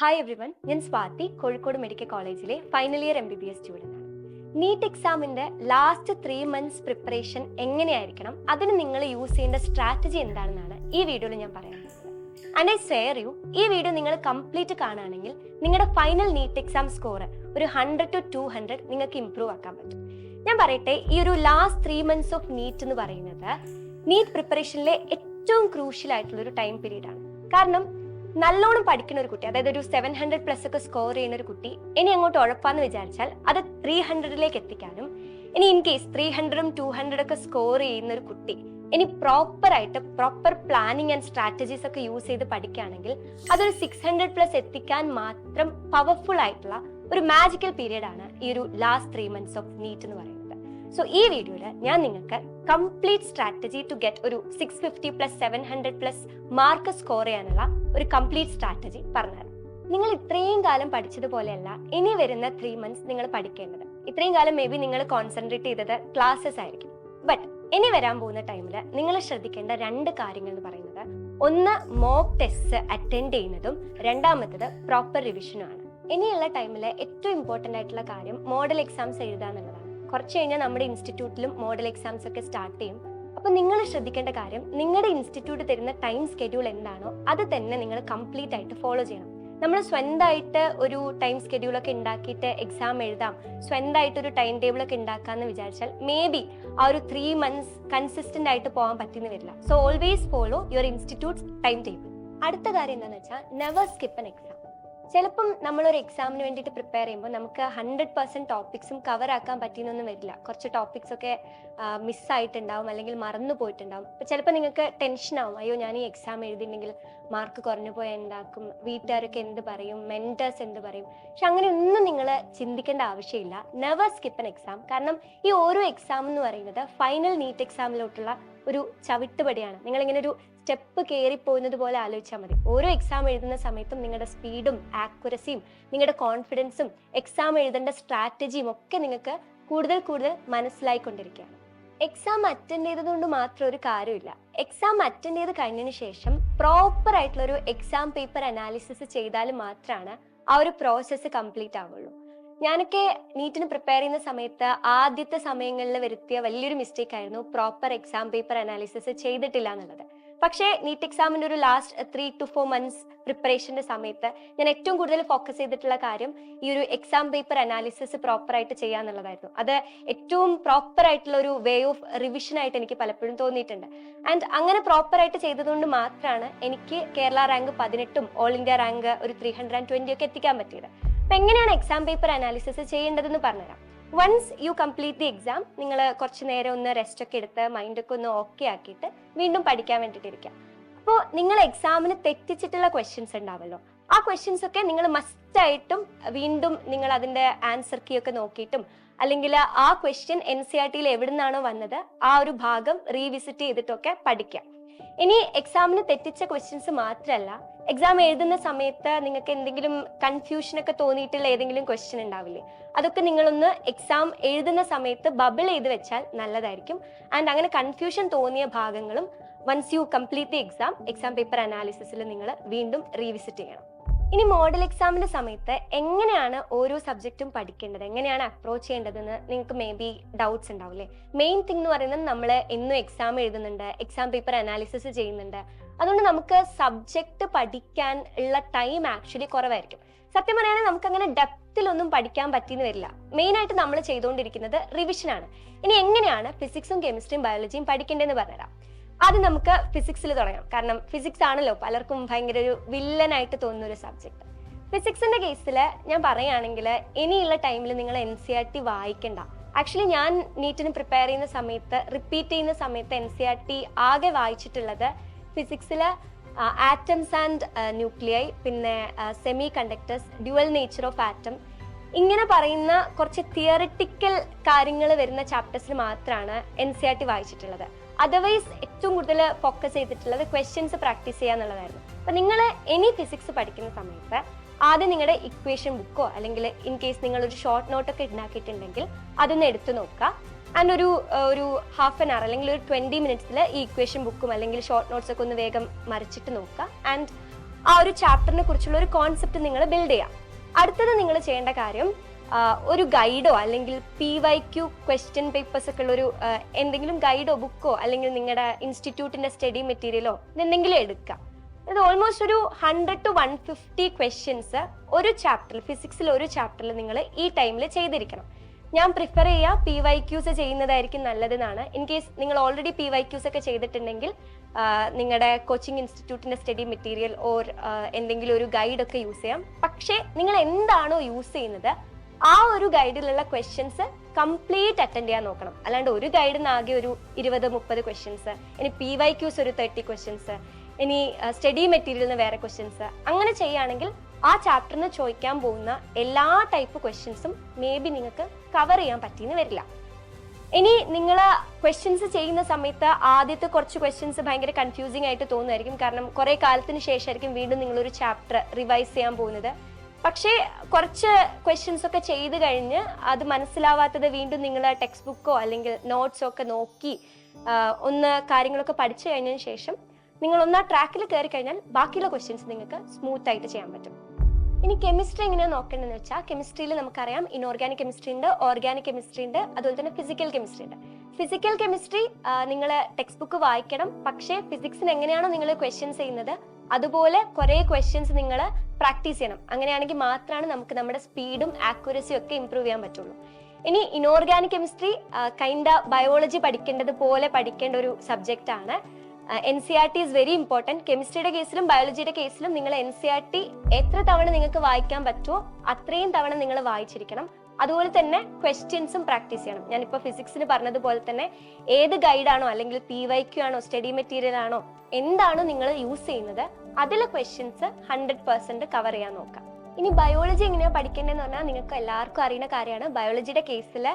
Hi everyone, ഞാൻ Swathi, Kozhikode medical കോളേജിലെ final year MBBS student ആണ്. നീറ്റ് എക്സാമിൻ്റെ ലാസ്റ്റ് 3 months പ്രിപ്പറേഷൻ എങ്ങനെയായിരിക്കണം, അതിന് നിങ്ങൾ യൂസ് ചെയ്യേണ്ട സ്ട്രാറ്റജി എന്താണെന്നാണ് ഈ വീഡിയോയിൽ ഞാൻ പറയാൻ പോകുന്നത്. ആൻഡ് ഐ ഷെയർ യു, ഈ വീഡിയോ നിങ്ങൾ കംപ്ലീറ്റ് കാണുകയാണെങ്കിൽ നിങ്ങളുടെ ഫൈനൽ നീറ്റ് എക്സാം സ്കോർ ഒരു 100 to 200 നിങ്ങൾക്ക് ഇംപ്രൂവ് ആക്കാൻ പറ്റും. ഞാൻ പറയട്ടെ, ഈ ഒരു ലാസ്റ്റ് 3 months ഓഫ് നീറ്റ് എന്ന് പറയുന്നത് നീറ്റ് പ്രിപ്പറേഷനിലെ ഏറ്റവും ക്രൂഷ്യൽ ആയിട്ടുള്ള ഒരു ടൈം പീരീഡ് ആണ്. കാരണം നല്ലോണം പഠിക്കുന്ന ഒരു കുട്ടി, അതായത് ഒരു 700+ ഒക്കെ സ്കോർ ചെയ്യുന്ന ഒരു കുട്ടി ഇനി അങ്ങോട്ട് ഉഴപ്പാന്ന് വിചാരിച്ചാൽ അത് 300ലേക്ക് എത്തിക്കാനും, ഇനി ഇൻ കേസ് 300ഉം 200 ഒക്കെ സ്കോർ ചെയ്യുന്ന ഒരു കുട്ടി ഇനി പ്രോപ്പർ പ്ലാനിങ് ആൻഡ് സ്ട്രാറ്റജീസ് ഒക്കെ യൂസ് ചെയ്ത് പഠിക്കുകയാണെങ്കിൽ അതൊരു 600+ എത്തിക്കാൻ മാത്രം പവർഫുൾ ആയിട്ടുള്ള ഒരു മാജിക്കൽ പീരീഡ് ആണ് ഈ ഒരു ലാസ്റ്റ് 3 months ഓഫ് നീറ്റ് എന്ന് പറയുന്നത്. സോ ഈ വീഡിയോയിൽ ഞാൻ നിങ്ങൾക്ക് കംപ്ലീറ്റ് സ്ട്രാറ്റജി ടു ഗെറ്റ് ഒരു 650+ 700+ മാർക്ക് സ്കോർ ചെയ്യാനുള്ള ഒരു കംപ്ലീറ്റ് സ്ട്രാറ്റജി പറഞ്ഞുതരാം. നിങ്ങൾ ഇത്രയും കാലം പഠിച്ചതുപോലെയല്ല ഇനി വരുന്ന 3 months നിങ്ങൾ പഠിക്കേണ്ടത്. ഇത്രയും കാലം മേ ബി നിങ്ങൾ കോൺസെൻട്രേറ്റ് ചെയ്തത് ക്ലാസ്സസ് ആയിരിക്കും. ബട്ട് ഇനി വരാൻ പോകുന്ന ടൈമിൽ നിങ്ങൾ ശ്രദ്ധിക്കേണ്ട 2 കാര്യങ്ങൾ എന്ന് പറയുന്നത്, ഒന്ന് മോക്ക് ടെസ്റ്റ് അറ്റൻഡ് ചെയ്യുന്നതും രണ്ടാമത്തത് പ്രോപ്പർ റിവിഷനുമാണ്. ഇനിയുള്ള ടൈമിൽ ഏറ്റവും ഇമ്പോർട്ടൻ്റ് ആയിട്ടുള്ള കാര്യം മോഡൽ എക്സാംസ് എഴുതുക എന്നുള്ളതാണ്. കുറച്ച് കഴിഞ്ഞാൽ നമ്മുടെ ഇൻസ്റ്റിറ്റ്യൂട്ടിലും മോഡൽ എക്സാംസ് ഒക്കെ സ്റ്റാർട്ട് ചെയ്യും. അപ്പോൾ നിങ്ങൾ ശ്രദ്ധിക്കേണ്ട കാര്യം, നിങ്ങളുടെ ഇൻസ്റ്റിറ്റ്യൂട്ട് തരുന്ന ടൈം സ്കെഡ്യൂൾ എന്താണോ അത് തന്നെ നിങ്ങൾ കംപ്ലീറ്റ് ആയിട്ട് ഫോളോ ചെയ്യണം. നമ്മൾ സ്വന്തമായിട്ട് ഒരു ടൈം സ്കെഡ്യൂളൊക്കെ ഉണ്ടാക്കിയിട്ട് എക്സാം എഴുതാം, സ്വന്തമായിട്ടൊരു ടൈം ടേബിളൊക്കെ ഉണ്ടാക്കാമെന്ന് വിചാരിച്ചാൽ മേ ബി ആ ഒരു 3 months കൺസിസ്റ്റൻ്റ് ആയിട്ട് പോകാൻ പറ്റുന്ന വരില്ല. So always follow your institutes time table. അടുത്ത കാര്യം എന്താണെന്ന് വെച്ചാൽ, നെവർ സ്കിപ്പ് എൻ എക്സാം. ചിലപ്പം നമ്മളൊരു എക്സാമിന് വേണ്ടിയിട്ട് പ്രിപ്പയർ ചെയ്യുമ്പോൾ നമുക്ക് 100% ടോപ്പിക്സും കവർ ആക്കാൻ പറ്റിയെന്നൊന്നും വരില്ല. കുറച്ച് ടോപ്പിക്സ് ഒക്കെ മിസ്സായിട്ടുണ്ടാവും, അല്ലെങ്കിൽ മറന്നു പോയിട്ടുണ്ടാവും. അപ്പോൾ ചിലപ്പോൾ നിങ്ങൾക്ക് ടെൻഷനാവും, അയ്യോ ഞാൻ ഈ എക്സാം എഴുതിയിട്ടുണ്ടെങ്കിൽ മാർക്ക് കുറഞ്ഞു പോയാൽ എന്താക്കും, വീട്ടുകാരൊക്കെ എന്ത് പറയും, മെൻറ്റേഴ്സ് എന്ത് പറയും. പക്ഷെ അങ്ങനെയൊന്നും നിങ്ങൾ ചിന്തിക്കേണ്ട ആവശ്യമില്ല. Never skip N exam. കാരണം ഈ ഓരോ എക്സാം എന്ന് പറയുന്നത് ഫൈനൽ നീറ്റ് എക്സാമിലോട്ടുള്ള ഒരു ചവിട്ടുപടിയാണ്. നിങ്ങളിങ്ങനെ ഒരു സ്റ്റെപ്പ് കയറിപ്പോകുന്നത് പോലെ ആലോചിച്ചാൽ മതി. ഓരോ എക്സാം എഴുതുന്ന സമയത്തും നിങ്ങളുടെ സ്പീഡും ആക്യുറസിയും നിങ്ങളുടെ കോൺഫിഡൻസും എക്സാം എഴുതേണ്ട സ്ട്രാറ്റജിയും ഒക്കെ നിങ്ങൾക്ക് കൂടുതൽ മനസ്സിലായിക്കൊണ്ടിരിക്കുകയാണ്. എക്സാം അറ്റൻഡ് ചെയ്തതുകൊണ്ട് മാത്രം ഒരു കാര്യമില്ല. എക്സാം അറ്റൻഡ് ചെയ്ത് കഴിഞ്ഞതിന് ശേഷം പ്രോപ്പർ ആയിട്ടുള്ളൊരു എക്സാം പേപ്പർ അനാലിസിസ് ചെയ്താൽ മാത്രമാണ് ആ ഒരു പ്രോസസ്സ് കംപ്ലീറ്റ് ആവുള്ളൂ. ഞാനൊക്കെ നീറ്റിന് പ്രിപ്പയർ ചെയ്യുന്ന സമയത്ത് ആദ്യത്തെ സമയങ്ങളിൽ വരുത്തിയ വലിയൊരു മിസ്റ്റേക്ക് ആയിരുന്നു പ്രോപ്പർ എക്സാം പേപ്പർ അനാലിസിസ് ചെയ്തിട്ടില്ല എന്നുള്ളത്. പക്ഷേ നീറ്റ് എക്സാമിൻ്റെ ഒരു ലാസ്റ്റ് 3 to 4 months പ്രിപ്പറേഷൻ്റെ സമയത്ത് ഞാൻ ഏറ്റവും കൂടുതൽ ഫോക്കസ് ചെയ്തിട്ടുള്ള കാര്യം ഈ ഒരു എക്സാം പേപ്പർ അനാലിസിസ് പ്രോപ്പറായിട്ട് ചെയ്യുക എന്നുള്ളതായിരുന്നു. അത് ഏറ്റവും പ്രോപ്പർ ആയിട്ടുള്ള ഒരു വേ ഓഫ് റിവിഷൻ ആയിട്ട് എനിക്ക് പലപ്പോഴും തോന്നിയിട്ടുണ്ട്. ആൻഡ് അങ്ങനെ പ്രോപ്പറായിട്ട് ചെയ്തതുകൊണ്ട് മാത്രമാണ് എനിക്ക് കേരള റാങ്ക് 18ഉം ഓൾ ഇന്ത്യ റാങ്ക് ഒരു 320 ഒക്കെ എത്തിക്കാൻ പറ്റിയത്. അപ്പം എങ്ങനെയാണ് എക്സാം പേപ്പർ അനാലിസിസ് ചെയ്യേണ്ടതെന്ന് പറഞ്ഞുതരാം. Once you complete the exam, നിങ്ങൾ കുറച്ച് നേരം ഒന്ന് റെസ്റ്റ് ഒക്കെ എടുത്ത് മൈൻഡൊക്കെ ഒന്ന് ഓക്കെ ആക്കിയിട്ട് വീണ്ടും പഠിക്കാൻ വേണ്ടിയിട്ടിരിക്കാം. അപ്പോൾ നിങ്ങൾ എക്സാമിന് തെറ്റിച്ചിട്ടുള്ള ക്വസ്റ്റ്യൻസ് ഉണ്ടാവല്ലോ, ആ ക്വസ്റ്റ്യൻസ് ഒക്കെ നിങ്ങൾ മസ്റ്റായിട്ടും വീണ്ടും നിങ്ങൾ അതിൻ്റെ ആൻസർ കീ ഒക്കെ നോക്കിയിട്ടും, അല്ലെങ്കിൽ ആ ക്വസ്റ്റ്യൻ NCERTയിൽ എവിടെ നിന്നാണോ വന്നത് ആ ഒരു ഭാഗം റീവിസിറ്റ് ചെയ്തിട്ടൊക്കെ പഠിക്കാം. ഇനി എക്സാമിന് തെറ്റിച്ച ക്വസ്റ്റ്യൻസ് മാത്രമല്ല, എക്സാം എഴുതുന്ന സമയത്ത് നിങ്ങൾക്ക് എന്തെങ്കിലും കൺഫ്യൂഷനൊക്കെ തോന്നിയിട്ടുള്ള ഏതെങ്കിലും ക്വസ്റ്റ്യൻ ഉണ്ടാവില്ലേ, അതൊക്കെ നിങ്ങളൊന്ന് എക്സാം എഴുതുന്ന സമയത്ത് ബബിൾ ചെയ്ത് വെച്ചാൽ നല്ലതായിരിക്കും. ആൻഡ് അങ്ങനെ കൺഫ്യൂഷൻ തോന്നിയ ഭാഗങ്ങളും once you complete the exam paper അനാലിസിസിൽ നിങ്ങൾ വീണ്ടും റീവിസിറ്റ് ചെയ്യണം. ഇനി മോഡൽ എക്സാമിൻ്റെ സമയത്ത് എങ്ങനെയാണ് ഓരോ സബ്ജക്റ്റും പഠിക്കേണ്ടത്, എങ്ങനെയാണ് അപ്രോച്ച് ചെയ്യേണ്ടതെന്ന് നിങ്ങൾക്ക് മേ ബി ഡൗട്ട്സ് ഉണ്ടാവില്ലേ. മെയിൻ തിങ് എന്ന് പറയുന്നത്, നമ്മൾ എന്നും എക്സാം എഴുതുന്നുണ്ട്, എക്സാം പേപ്പർ അനാലിസിസ് ചെയ്യുന്നുണ്ട്, അതുകൊണ്ട് നമുക്ക് സബ്ജക്റ്റ് പഠിക്കാൻ ഉള്ള ടൈം ആക്ച്വലി കുറവായിരിക്കും. സത്യം പറയുകയാണെങ്കിൽ നമുക്കങ്ങനെ ഡെപ്തിലൊന്നും പഠിക്കാൻ പറ്റിയെന്ന് വരില്ല. മെയിനായിട്ട് നമ്മൾ ചെയ്തുകൊണ്ടിരിക്കുന്നത് റിവിഷനാണ്. ഇനി എങ്ങനെയാണ് ഫിസിക്സും കെമിസ്ട്രിയും ബയോളജിയും പഠിക്കേണ്ടതെന്ന് പറഞ്ഞുതരാം. ആദ്യം നമുക്ക് ഫിസിക്സിൽ തുടങ്ങാം. കാരണം ഫിസിക്സ് ആണല്ലോ പലർക്കും ഭയങ്കര ഒരു വില്ലനായിട്ട് തോന്നുന്ന ഒരു സബ്ജക്റ്റ്. ഫിസിക്സിന്റെ കേസിൽ ഞാൻ പറയുകയാണെങ്കിൽ ഇനിയുള്ള ടൈമിൽ നിങ്ങൾ NCERT വായിക്കണ്ട. ആക്ച്വലി ഞാൻ നീറ്റിന് പ്രിപ്പയർ ചെയ്യുന്ന സമയത്ത്, റിപ്പീറ്റ് ചെയ്യുന്ന സമയത്ത് NCERT ആകെ വായിച്ചിട്ടുള്ളത് ഫിസിക്സിൽ ആറ്റംസ് ആൻഡ് ന്യൂക്ലിയൈ, പിന്നെ semi conductors, dual nature of atom, ഇങ്ങനെ പറയുന്ന കുറച്ച് തിയറിറ്റിക്കൽ കാര്യങ്ങൾ വരുന്ന ചാപ്റ്റേഴ്സിൽ മാത്രമാണ് NCERT വായിച്ചിട്ടുള്ളത്. അതർവൈസ് ഏറ്റവും കൂടുതൽ ഫോക്കസ് ചെയ്തിട്ടുള്ളത് ക്വസ്റ്റ്യൻസ് പ്രാക്ടീസ് ചെയ്യുക എന്നുള്ളതായിരുന്നു. അപ്പം നിങ്ങൾ ഇനി ഫിസിക്സ് പഠിക്കുന്ന സമയത്ത് ആദ്യം നിങ്ങളുടെ ഇക്വേഷൻ ബുക്കോ, അല്ലെങ്കിൽ ഇൻ കേസ് നിങ്ങളൊരു ഷോർട്ട് നോട്ടൊക്കെ ഉണ്ടാക്കിയിട്ടുണ്ടെങ്കിൽ അതൊന്ന് എടുത്തു നോക്കുക. ആൻഡ് ഒരു ഹാഫ് ആൻ അവർ അല്ലെങ്കിൽ ഒരു 20 minutes ഈ ഇക്വേഷൻ ബുക്കും അല്ലെങ്കിൽ ഷോർട്ട് നോട്ട്സ് ഒക്കെ ഒന്ന് വേഗം മറിച്ചിട്ട് നോക്കുക. ആൻഡ് ആ ഒരു ചാപ്റ്ററിനെ കുറിച്ചുള്ള ഒരു കോൺസെപ്റ്റ് നിങ്ങൾ ബിൽഡ് ചെയ്യാം. അടുത്തത് നിങ്ങൾ ചെയ്യേണ്ട കാര്യം ഒരു ഗൈഡോ അല്ലെങ്കിൽ PYQ ക്വസ്റ്റ്യൻ പേപ്പേഴ്സ് ഒക്കെ ഉള്ള ഒരു എന്തെങ്കിലും ഗൈഡോ ബുക്കോ അല്ലെങ്കിൽ നിങ്ങളുടെ ഇൻസ്റ്റിറ്റ്യൂട്ടിന്റെ സ്റ്റഡി മെറ്റീരിയലോ എന്തെങ്കിലും എടുക്കുക. ഇത് ഓൾമോസ്റ്റ് ഒരു 100 to 150 ക്വസ്റ്റ്യൻസ് ഒരു ചാപ്റ്ററിൽ, ഫിസിക്സിൽ ഒരു ചാപ്റ്ററിൽ നിങ്ങൾ ഈ ടൈമിൽ ചെയ്തിരിക്കണം. ഞാൻ പ്രിഫർ ചെയ്യുക PYQs ചെയ്യുന്നതായിരിക്കും നല്ലതെന്നാണ്. ഇൻ കേസ് നിങ്ങൾ ഓൾറെഡി PYQs ഒക്കെ ചെയ്തിട്ടുണ്ടെങ്കിൽ നിങ്ങളുടെ കോച്ചിങ് ഇൻസ്റ്റിറ്റ്യൂട്ടിന്റെ സ്റ്റഡി മെറ്റീരിയൽ ഓർ എന്തെങ്കിലും ഒരു ഗൈഡ് ഒക്കെ യൂസ് ചെയ്യാം. പക്ഷേ നിങ്ങൾ എന്താണോ യൂസ് ചെയ്യുന്നത് ആ ഒരു ഗൈഡിലുള്ള ക്വസ്റ്റ്യൻസ് കംപ്ലീറ്റ് അറ്റൻഡ് ചെയ്യാൻ നോക്കണം. അല്ലാണ്ട് ഒരു ഗൈഡിന് ആകെ ഒരു 20-30 ക്വസ്റ്റ്യൻസ്, ഇനി PYQs ഒരു 30 ക്വസ്റ്റ്യൻസ്, ഇനി സ്റ്റഡി മെറ്റീരിയലിന് വേറെ ക്വസ്റ്റ്യൻസ്, അങ്ങനെ ചെയ്യുകയാണെങ്കിൽ ആ ചാപ്റ്ററിന് ചോദിക്കാൻ പോകുന്ന എല്ലാ ടൈപ്പ് ക്വസ്റ്റ്യൻസും മേ ബി നിങ്ങൾക്ക് കവർ ചെയ്യാൻ പറ്റിയെന്ന് വരില്ല. ഇനി നിങ്ങൾ ക്വസ്റ്റ്യൻസ് ചെയ്യുന്ന സമയത്ത് ആദ്യത്തെ കുറച്ച് ക്വസ്റ്റ്യൻസ് ഭയങ്കര കൺഫ്യൂസിങ് ആയിട്ട് തോന്നുമായിരിക്കും. കാരണം കുറെ കാലത്തിന് ശേഷമായിരിക്കും വീണ്ടും നിങ്ങളൊരു ചാപ്റ്റർ റിവൈസ് ചെയ്യാൻ പോകുന്നത്. പക്ഷേ കുറച്ച് ക്വസ്റ്റ്യൻസ് ഒക്കെ ചെയ്ത് കഴിഞ്ഞ് അത് മനസ്സിലാവാത്തത് വീണ്ടും നിങ്ങൾ ടെക്സ്റ്റ് ബുക്കോ അല്ലെങ്കിൽ നോട്ട്സോ ഒക്കെ നോക്കി ഒന്ന് കാര്യങ്ങളൊക്കെ പഠിച്ചു കഴിഞ്ഞതിന് ശേഷം നിങ്ങൾ ഒന്ന് ആ ട്രാക്കിൽ കയറി കഴിഞ്ഞാൽ ബാക്കിയുള്ള ക്വസ്റ്റ്യൻസ് നിങ്ങൾക്ക് സ്മൂത്ത് ആയിട്ട് ചെയ്യാൻ പറ്റും. ഇനി കെമിസ്ട്രി എങ്ങനെയാണ് നോക്കേണ്ടതെന്ന് വെച്ചാൽ, കെമിസ്ട്രിയിൽ നമുക്കറിയാം ഇൻഓർഗാനിക് കെമിസ്ട്രി ഉണ്ട്, ഓർഗാനിക് കെമിസ്ട്രി ഉണ്ട്, അതുപോലെ തന്നെ ഫിസിക്കൽ കെമിസ്ട്രി ഉണ്ട്. ഫിസിക്കൽ കെമിസ്ട്രി നിങ്ങൾ ടെക്സ്റ്റ് ബുക്ക് വായിക്കണം. പക്ഷേ ഫിസിക്സിന് എങ്ങനെയാണോ നിങ്ങൾ ക്വസ്റ്റ്യൻസ് ചെയ്യുന്നത് അതുപോലെ കുറെ ക്വസ്റ്റ്യൻസ് നിങ്ങൾ പ്രാക്ടീസ് ചെയ്യണം. അങ്ങനെയാണെങ്കിൽ മാത്രമാണ് നമുക്ക് നമ്മുടെ സ്പീഡും ആക്യുറസിയും ഒക്കെ ഇംപ്രൂവ് ചെയ്യാൻ പറ്റുള്ളൂ. ഇനി ഇൻഓർഗാനിക് കെമിസ്ട്രി ബയോളജി പഠിക്കേണ്ടത് പോലെ പഠിക്കേണ്ട ഒരു സബ്ജക്റ്റ് ആണ്. NCERT is very important. കെമിസ്ട്രിയുടെ കേസിലും ബയോളജിയുടെ കേസിലും നിങ്ങൾ NCERT എത്ര തവണ നിങ്ങൾക്ക് വായിക്കാൻ പറ്റുമോ അത്രയും തവണ നിങ്ങൾ വായിച്ചിരിക്കണം. അതുപോലെ തന്നെ ക്വസ്റ്റ്യൻസും പ്രാക്ടീസ് ചെയ്യണം. ഞാനിപ്പോൾ ഫിസിക്സിന് പറഞ്ഞതുപോലെ തന്നെ ഏത് ഗൈഡാണോ അല്ലെങ്കിൽ PYQ ആണോ സ്റ്റഡി മെറ്റീരിയൽ ആണോ എന്താണോ നിങ്ങൾ യൂസ് ചെയ്യുന്നത് അതിലെ ക്വസ്റ്റ്യൻസ് 100% കവർ ചെയ്യാൻ നോക്കാം. ഇനി ബയോളജി എങ്ങനെയാണ് പഠിക്കേണ്ടതെന്ന് പറഞ്ഞാൽ നിങ്ങൾക്ക് എല്ലാവർക്കും അറിയുന്ന കാര്യമാണ്. ബയോളജിയുടെ കേസിൽ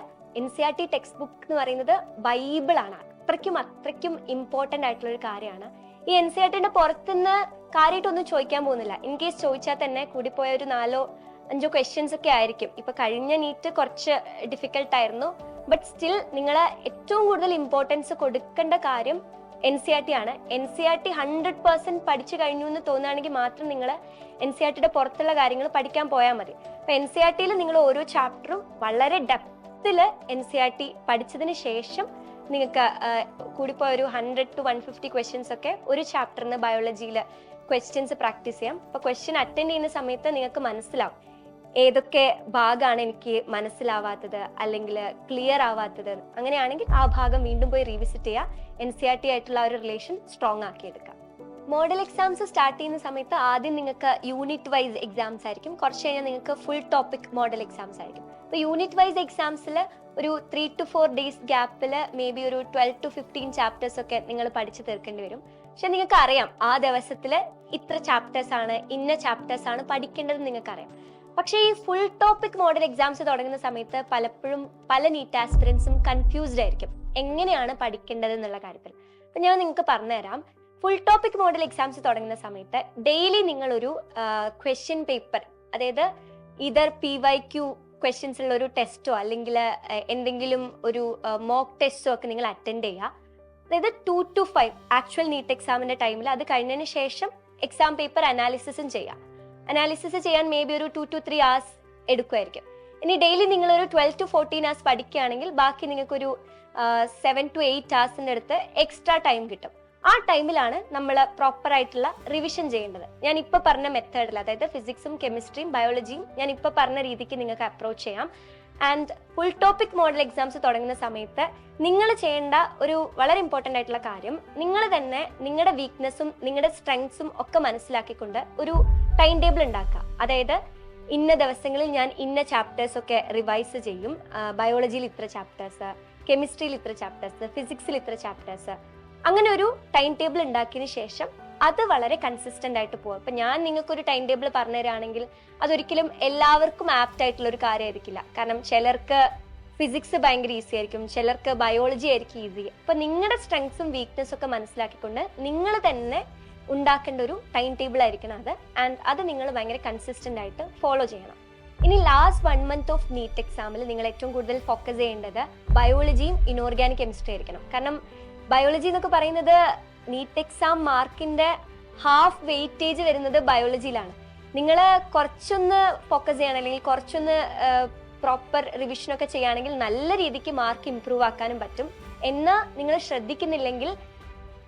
NCERT ടെക്സ്റ്റ് ബുക്ക് എന്ന് പറയുന്നത് ബൈബിൾ ആണ്. അത്രയ്ക്കും ഇമ്പോർട്ടൻ്റ് ആയിട്ടുള്ള ഒരു കാര്യമാണ്. ഈ NCERTന്റെ പുറത്തുനിന്ന് കാര്യമായിട്ടൊന്നും ചോദിക്കാൻ പോകുന്നില്ല. ഇൻ കേസ് ചോദിച്ചാൽ തന്നെ കൂടിപ്പോയ ഒരു 4-5 ക്വസ്റ്റ്യൻസ് ഒക്കെ ആയിരിക്കും. ഇപ്പൊ കഴിഞ്ഞ നീറ്റ് കുറച്ച് ഡിഫിക്കൽട്ട് ആയിരുന്നു. ബട്ട് സ്റ്റിൽ നിങ്ങൾ ഏറ്റവും കൂടുതൽ ഇമ്പോർട്ടൻസ് കൊടുക്കേണ്ട കാര്യം NCERT ആണ്. NCERT 100% പഠിച്ചു കഴിഞ്ഞു എന്ന് തോന്നുകയാണെങ്കിൽ മാത്രം നിങ്ങൾ NCERTയുടെ പുറത്തുള്ള കാര്യങ്ങൾ പഠിക്കാൻ പോയാൽ മതി. അപ്പൊ NCERTയിൽ നിങ്ങൾ ഓരോ ചാപ്റ്ററും വളരെ ഡെപ്തിൽ NCERT പഠിച്ചതിന് ശേഷം നിങ്ങൾക്ക് കൂടിപ്പോയ ഒരു 100 to 150 ക്വസ്റ്റ്യൻസ് ഒക്കെ ഒരു ചാപ്റ്ററിന് ബയോളജിയിൽ ക്വസ്റ്റ്യൻസ് പ്രാക്ടീസ് ചെയ്യാം. അപ്പൊ ക്വസ്റ്റ്യൻ അറ്റൻഡ് ചെയ്യുന്ന സമയത്ത് നിങ്ങൾക്ക് മനസ്സിലാവും ഏതൊക്കെ ഭാഗമാണ് എനിക്ക് മനസ്സിലാവാത്തത് അല്ലെങ്കിൽ ക്ലിയർ ആവാത്തത്. അങ്ങനെയാണെങ്കിൽ ആ ഭാഗം വീണ്ടും പോയി റീവിസിറ്റ് ചെയ്യുക. NCERT ആയിട്ടുള്ള ഒരു റിലേഷൻ സ്ട്രോങ് ആക്കി എടുക്കാം. മോഡൽ എക്സാംസ് സ്റ്റാർട്ട് ചെയ്യുന്ന സമയത്ത് ആദ്യം നിങ്ങൾക്ക് യൂണിറ്റ് വൈസ് എക്സാംസ് ആയിരിക്കും. കുറച്ച് കഴിഞ്ഞാൽ നിങ്ങൾക്ക് ഫുൾ ടോപ്പിക് മോഡൽ എക്സാംസ് ആയിരിക്കും. അപ്പോൾ യൂണിറ്റ് വൈസ് എക്സാംസിൽ ഒരു 3 to 4 days ഗ്യാപ്പിൽ മേ ബി ഒരു 12 to 15 ചാപ്റ്റേഴ്സ് ഒക്കെ നിങ്ങൾ പഠിച്ചു തീർക്കേണ്ടി വരും. പക്ഷെ നിങ്ങൾക്ക് അറിയാം ആ ദിവസത്തിൽ ഇത്ര ചാപ്റ്റേഴ്സ് ആണ്, ഇന്ന ചാപ്റ്റേഴ്സ് ആണ് പഠിക്കേണ്ടത് നിങ്ങൾക്കറിയാം. പക്ഷേ ഈ ഫുൾ ടോപ്പിക് മോഡൽ എക്സാംസ് തുടങ്ങുന്ന സമയത്ത് പലപ്പോഴും പല നീറ്റ് ആസ്പിറൻസും കൺഫ്യൂസ്ഡ് ആയിരിക്കും എങ്ങനെയാണ് പഠിക്കേണ്ടത് എന്നുള്ള കാര്യത്തിൽ. അപ്പം ഞാൻ നിങ്ങൾക്ക് പറഞ്ഞുതരാം. ഫുൾ ടോപ്പിക് മോഡൽ എക്സാംസ് തുടങ്ങുന്ന സമയത്ത് ഡെയിലി നിങ്ങളൊരു ക്വസ്റ്റ്യൻ പേപ്പർ, അതായത് ഇതർ PYQ ക്വസ്റ്റ്യൻസ് ഉള്ള ഒരു ടെസ്റ്റോ അല്ലെങ്കിൽ എന്തെങ്കിലും ഒരു മോക്ക് ടെസ്റ്റോ ഒക്കെ നിങ്ങൾ അറ്റൻഡ് ചെയ്യുക. അതായത് 2 to 5 ആക്ച്വൽ നീറ്റ് എക്സാമിന്റെ ടൈമിൽ അത് കഴിഞ്ഞതിന് ശേഷം എക്സാം പേപ്പർ അനാലിസിസും ചെയ്യാം. അനാലിസിസ് ചെയ്യാൻ മേ ബി ഒരു 2 to 3 hours എടുക്കുമായിരിക്കും. ഇനി ഡെയിലി നിങ്ങളൊരു 12 to 14 hours പഠിക്കുകയാണെങ്കിൽ ബാക്കി നിങ്ങൾക്കൊരു 7 to 8 hours അടുത്ത് എക്സ്ട്രാ ടൈം കിട്ടും. ആ ടൈമിലാണ് നമ്മൾ പ്രോപ്പർ ആയിട്ടുള്ള റിവിഷൻ ചെയ്യേണ്ടത്. ഞാൻ ഇപ്പോൾ പറഞ്ഞ മെത്തേഡിൽ, അതായത് ഫിസിക്സും കെമിസ്ട്രിയും ബയോളജിയും ഞാൻ ഇപ്പോൾ പറഞ്ഞ രീതിക്ക് നിങ്ങൾക്ക് അപ്രോച്ച് ചെയ്യാം. And full topic model exams തുടങ്ങുന്ന സമയത്ത് നിങ്ങൾ ചെയ്യേണ്ട ഒരു വളരെ ഇമ്പോർട്ടൻ്റ് ആയിട്ടുള്ള കാര്യം, നിങ്ങൾ തന്നെ നിങ്ങളുടെ വീക്ക്നെസ്സും നിങ്ങളുടെ സ്ട്രെങ്സും ഒക്കെ മനസ്സിലാക്കിക്കൊണ്ട് ഒരു ടൈം ടേബിൾ ഉണ്ടാക്കുക. അതായത് ഇന്ന ദിവസങ്ങളിൽ ഞാൻ ഇന്ന ചാപ്റ്റേഴ്സ് ഒക്കെ റിവൈസ് ചെയ്യും. ബയോളജിയിൽ ഇത്ര ചാപ്റ്റേഴ്സ്, കെമിസ്ട്രിയിൽ ഇത്ര ചാപ്റ്റേഴ്സ്, ഫിസിക്സിൽ ഇത്ര ചാപ്റ്റേഴ്സ്, അങ്ങനെ ഒരു ടൈം ടേബിൾ ഉണ്ടാക്കിയതിന് ശേഷം അത് വളരെ കൺസിസ്റ്റന്റ് ആയിട്ട് പോകും. അപ്പൊ ഞാൻ നിങ്ങൾക്കൊരു ടൈം ടേബിൾ പറഞ്ഞു തരാണെങ്കിൽ അതൊരിക്കലും എല്ലാവർക്കും ആപ്റ്റ് ആയിട്ടുള്ള ഒരു കാര്യമായിരിക്കില്ല. കാരണം ചിലർക്ക് ഫിസിക്സ് ഭയങ്കര ഈസി ആയിരിക്കും, ചിലർക്ക് ബയോളജി ആയിരിക്കും ഈസി. അപ്പൊ നിങ്ങളുടെ സ്ട്രെങ്സും വീക്ക്നെസ്സും ഒക്കെ മനസ്സിലാക്കിക്കൊണ്ട് നിങ്ങൾ തന്നെ ഉണ്ടാക്കേണ്ട ഒരു ടൈം ടേബിൾ ആയിരിക്കണം അത്. ആൻഡ് അത് നിങ്ങൾ ഭയങ്കര കൺസിസ്റ്റന്റ് ആയിട്ട് ഫോളോ ചെയ്യണം. ഇനി ലാസ്റ്റ് 1 month ഓഫ് നീറ്റ് എക്സാമിൽ നിങ്ങൾ ഏറ്റവും കൂടുതൽ ഫോക്കസ് ചെയ്യേണ്ടത് ബയോളജിയും ഇനോർഗാനിക് കെമിസ്ട്രി ആയിരിക്കണം. കാരണം ബയോളജി എന്നൊക്കെ പറയുന്നത് നീറ്റ് എക്സാം മാർക്കിന്റെ ഹാഫ് വെയിറ്റേജ് വരുന്നത് ബയോളജിയിലാണ്. നിങ്ങൾ കുറച്ചൊന്ന് ഫോക്കസ് ചെയ്യണം, അല്ലെങ്കിൽ കുറച്ചൊന്ന് പ്രോപ്പർ റിവിഷനൊക്കെ ചെയ്യുകയാണെങ്കിൽ നല്ല രീതിക്ക് മാർക്ക് ഇമ്പ്രൂവ് ആക്കാനും പറ്റും. എന്നാൽ നിങ്ങൾ ശ്രദ്ധിക്കുന്നില്ലെങ്കിൽ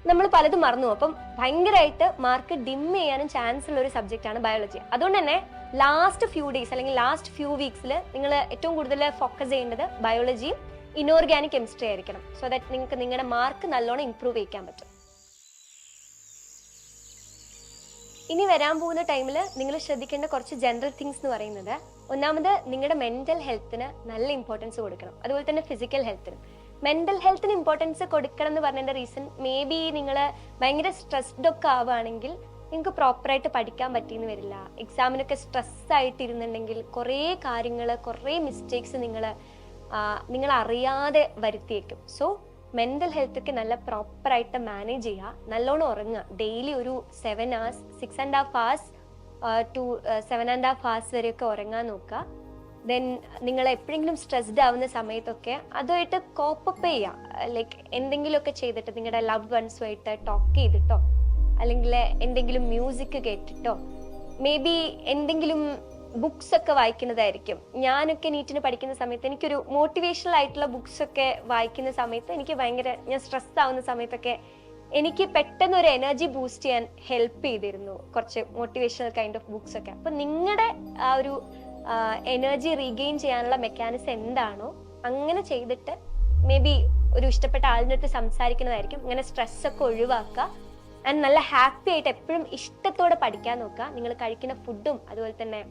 നമ്മൾ പലതും മറന്നു പോകും. അപ്പം ഭയങ്കരമായിട്ട് മാർക്ക് ഡിം ചെയ്യാനും ചാൻസ് ഉള്ള ഒരു സബ്ജക്റ്റ് ആണ് ബയോളജി. അതുകൊണ്ട് തന്നെ ലാസ്റ്റ് ഫ്യൂ ഡേയ്സ് അല്ലെങ്കിൽ ലാസ്റ്റ് ഫ്യൂ വീക്സിൽ നിങ്ങൾ ഏറ്റവും കൂടുതൽ ഫോക്കസ് ചെയ്യേണ്ടത് ബയോളജിയും ഇനോർഗാനിക് കെമിസ്ട്രി ആയിരിക്കണം. സോ ദാറ്റ് നിങ്ങൾക്ക് നിങ്ങളുടെ മാർക്ക് നല്ലോണം ഇമ്പ്രൂവ് ചെയ്യിക്കാൻ പറ്റും. ഇനി വരാൻ പോകുന്ന ടൈമിൽ നിങ്ങൾ ശ്രദ്ധിക്കേണ്ട കുറച്ച് ജനറൽ തിങ്സ് എന്ന് പറയുന്നത്, ഒന്നാമത് നിങ്ങളുടെ മെന്റൽ ഹെൽത്തിന് നല്ല ഇമ്പോർട്ടൻസ് കൊടുക്കണം. അതുപോലെ തന്നെ ഫിസിക്കൽ ഹെൽത്തിനും. മെന്റൽ ഹെൽത്തിന് ഇമ്പോർട്ടൻസ് കൊടുക്കണം എന്ന് പറഞ്ഞതിന്റെ റീസൺ, മേ ബി നിങ്ങൾ ഭയങ്കര സ്ട്രെസ്ഡ് ഒക്കെ ആവുകയാണെങ്കിൽ നിങ്ങൾക്ക് പ്രോപ്പറായിട്ട് പഠിക്കാൻ പറ്റിയെന്ന് വരില്ല. എക്സാമിനൊക്കെ സ്ട്രെസ് ആയിട്ട് ഇരുന്നുണ്ടെങ്കിൽ കുറേ കാര്യങ്ങൾ, കുറേ മിസ്റ്റേക്സ് നിങ്ങൾ അറിയാതെ വരുത്തിയേക്കും. സോ മെന്റൽ ഹെൽത്തൊക്കെ നല്ല പ്രോപ്പറായിട്ട് മാനേജ് ചെയ്യുക. നല്ലോണം ഉറങ്ങുക. ഡെയിലി ഒരു 7 hours, 6.5 hours to 7.5 hours വരെയൊക്കെ ഉറങ്ങാൻ നോക്കുക. ദെൻ നിങ്ങൾ എപ്പോഴെങ്കിലും സ്ട്രെസ്ഡ് ആവുന്ന സമയത്തൊക്കെ അതുമായിട്ട് കോപ്പപ്പ് ചെയ്യുക. ലൈക്ക് എന്തെങ്കിലുമൊക്കെ ചെയ്തിട്ട് നിങ്ങളുടെ ലവ്ഡ് വൺസുമായിട്ട് ടോക്ക് ചെയ്തിട്ടോ, അല്ലെങ്കിൽ എന്തെങ്കിലും മ്യൂസിക് കേട്ടിട്ടോ, മേ ബി എന്തെങ്കിലും ബുക്സ് ഒക്കെ വായിക്കുന്നതായിരിക്കും. ഞാനൊക്കെ നീറ്റിന് പഠിക്കുന്ന സമയത്ത് എനിക്കൊരു മോട്ടിവേഷണൽ ആയിട്ടുള്ള ബുക്സ് ഒക്കെ വായിക്കുന്ന സമയത്ത് എനിക്ക് ഞാൻ സ്ട്രെസ് ആവുന്ന സമയത്തൊക്കെ എനിക്ക് പെട്ടെന്ന് ഒരു എനർജി ബൂസ്റ്റ് ചെയ്യാൻ ഹെൽപ്പ് ചെയ്തിരുന്നു കുറച്ച് മോട്ടിവേഷണൽ കൈൻഡ് ഓഫ് ബുക്സ് ഒക്കെ. അപ്പൊ നിങ്ങളുടെ ആ ഒരു എനർജി റീഗെയിൻ ചെയ്യാനുള്ള മെക്കാനിസം എന്താണോ അങ്ങനെ ചെയ്തിട്ട് മേ ബി ഒരു ഇഷ്ടപ്പെട്ട ആളിൻ്റെ അടുത്ത് സംസാരിക്കുന്നതായിരിക്കും. അങ്ങനെ സ്ട്രെസ് ഒക്കെ ഒഴിവാക്കുക. ആൻഡ് നല്ല ഹാപ്പി ആയിട്ട് എപ്പോഴും ഇഷ്ടത്തോടെ പഠിക്കാൻ നോക്കുക. നിങ്ങൾ കഴിക്കുന്ന ഫുഡും അതുപോലെ തന്നെ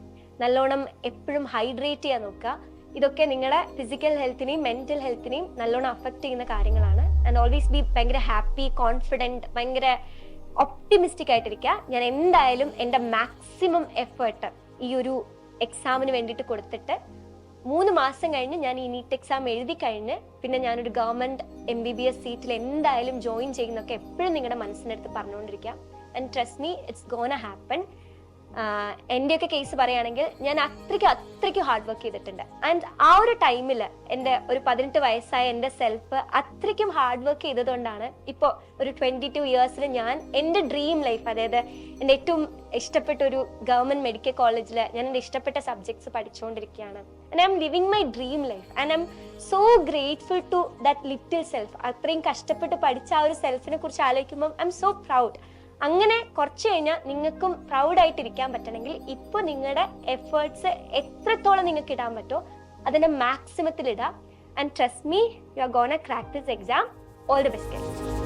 നല്ലോണം എപ്പോഴും ഹൈഡ്രേറ്റ് ചെയ്യാൻ നോക്കുക. ഇതൊക്കെ നിങ്ങളുടെ ഫിസിക്കൽ ഹെൽത്തിനെയും മെന്റൽ ഹെൽത്തിനെയും നല്ലോണം അഫക്റ്റ് ചെയ്യുന്ന കാര്യങ്ങളാണ്. ആൻഡ് ഓൾവേസ് ബി ഭയങ്കര ഹാപ്പി, കോൺഫിഡൻറ്റ്, ഭയങ്കര ഒപ്റ്റിമിസ്റ്റിക് ആയിട്ടിരിക്കുക. ഞാൻ എന്തായാലും എൻ്റെ മാക്സിമം എഫേർട്ട് ഈ ഒരു എക്സാമിന് വേണ്ടിയിട്ട് കൊടുത്തിട്ട് 3 മാസം കഴിഞ്ഞ് ഞാൻ ഈ നീറ്റ് എക്സാം എഴുതി കഴിഞ്ഞ് പിന്നെ ഞാനൊരു ഗവൺമെന്റ് MBBS സീറ്റിൽ എന്തായാലും ജോയിൻ ചെയ്യുന്നൊക്കെ എപ്പോഴും നിങ്ങളുടെ മനസ്സിനടുത്ത് പറഞ്ഞുകൊണ്ടിരിക്കുക. And trust me, it's gonna happen. എൻ്റെയൊക്കെ കേസ് പറയുകയാണെങ്കിൽ ഞാൻ അത്രയ്ക്ക് ഹാർഡ് വർക്ക് ചെയ്തിട്ടുണ്ട്. ആൻഡ് ആ ഒരു ടൈമിൽ എൻ്റെ ഒരു 18 വയസ്സായ എൻ്റെ സെൽഫ് അത്രയ്ക്കും ഹാർഡ് വർക്ക് ചെയ്തതുകൊണ്ടാണ് ഇപ്പോൾ ഒരു 22 years ഞാൻ എൻ്റെ ഡ്രീം ലൈഫ്, അതായത് എൻ്റെ ഏറ്റവും ഇഷ്ടപ്പെട്ട ഒരു ഗവൺമെന്റ് മെഡിക്കൽ കോളേജിൽ ഞാൻ എൻ്റെ ഇഷ്ടപ്പെട്ട സബ്ജക്ട്സ് പഠിച്ചുകൊണ്ടിരിക്കുകയാണ്. And I'm living my dream life and I'm so grateful to that little self. അത്രയും കഷ്ടപ്പെട്ട് പഠിച്ച ആ ഒരു സെൽഫിനെ കുറിച്ച് ആലോചിക്കുമ്പോൾ ഐ എം സോ പ്രൗഡ്. അങ്ങനെ കുറച്ച് കഴിഞ്ഞാൽ നിങ്ങൾക്കും പ്രൗഡായിട്ടിരിക്കാൻ പറ്റണമെങ്കിൽ ഇപ്പോൾ നിങ്ങളുടെ എഫേർട്സ് എത്രത്തോളം നിങ്ങൾക്ക് ഇടാൻ പറ്റുമോ അതിൻ്റെ മാക്സിമത്തിൽ ഇടാം. And trust me, you are gonna crack this exam. All the best.